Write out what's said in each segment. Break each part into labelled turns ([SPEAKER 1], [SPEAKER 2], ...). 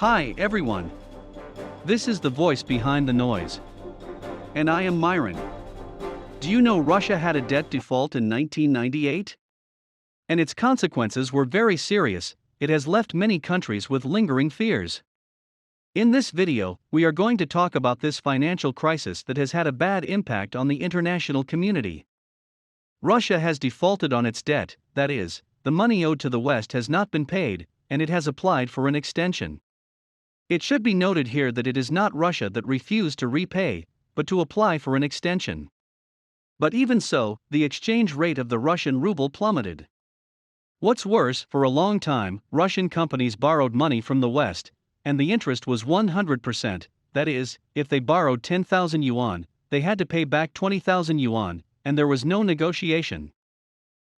[SPEAKER 1] Hi everyone. This is the voice behind the noise. And I am Myron. Do you know Russia had a debt default in 1998? And its consequences were very serious. It has left many countries with lingering fears. In this video, we are going to talk about this financial crisis that has had a bad impact on the international community. Russia has defaulted on its debt, that is, the money owed to the West has not been paid, and it has applied for an extension. It should be noted here that it is not Russia that refused to repay, but to apply for an extension. But even so, the exchange rate of the Russian ruble plummeted. What's worse, for a long time, Russian companies borrowed money from the West, and the interest was 100%, that is, if they borrowed 10,000 yuan, they had to pay back 20,000 yuan, and there was no negotiation.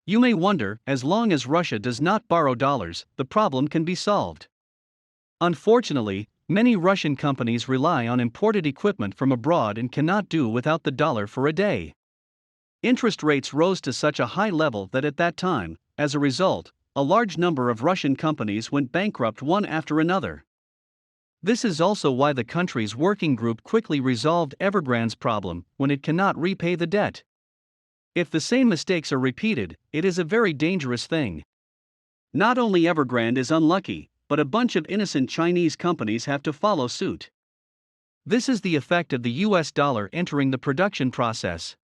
[SPEAKER 1] You may wonder, as long as Russia does not borrow dollars, the problem can be solved. Unfortunately, many Russian companies rely on imported equipment from abroad and cannot do without the dollar for a day. Interest rates rose to such a high level that at that time, as a result, a large number of Russian companies went bankrupt one after another. This is also why the country's working group quickly resolved Evergrande's problem when it cannot repay the debt. If the same mistakes are repeated, it is a very dangerous thing. Not only Evergrande is unlucky, but a bunch of innocent Chinese companies have to follow suit. This is the effect of the US dollar entering the production process.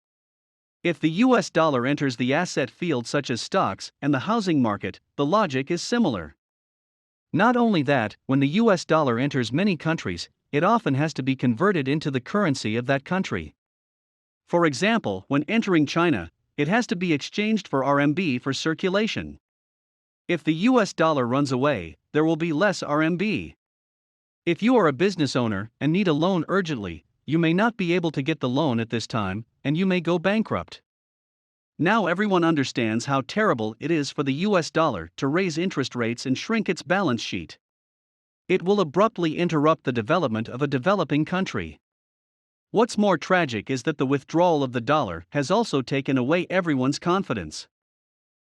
[SPEAKER 1] If the US dollar enters the asset field such as stocks and the housing market, the logic is similar. Not only that, when the US dollar enters many countries, it often has to be converted into the currency of that country. For example, when entering China, it has to be exchanged for RMB for circulation. If the US dollar runs away, there will be less RMB. If you are a business owner and need a loan urgently, you may not be able to get the loan at this time, and you may go bankrupt. Now everyone understands how terrible it is for the US dollar to raise interest rates and shrink its balance sheet. It will abruptly interrupt the development of a developing country. What's more tragic is that the withdrawal of the dollar has also taken away everyone's confidence.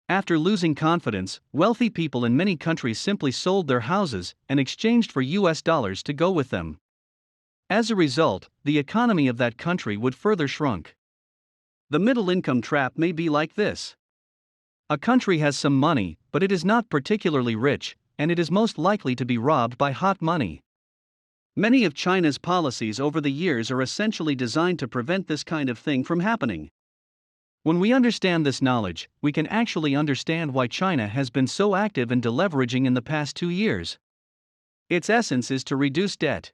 [SPEAKER 1] After losing confidence, wealthy people in many countries simply sold their houses and exchanged for US dollars to go with them. As a result, the economy of that country would further shrunk. The middle income trap may be like this. A country has some money, but it is not particularly rich, and it is most likely to be robbed by hot money. Many of China's policies over the years are essentially designed to prevent this kind of thing from happening. When we understand this knowledge, we can actually understand why China has been so active in deleveraging in the past 2 years. Its essence is to reduce debt.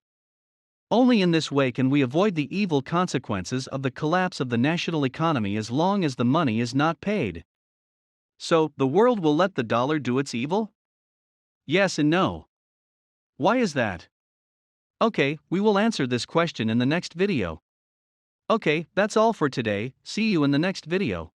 [SPEAKER 1] Only in this way can we avoid the evil consequences of the collapse of the national economy as long as the money is not paid. So, the world will let the dollar do its evil? Yes and no. Why is that? Okay, we will answer this question in the next video. Okay, that's all for today, see you in the next video.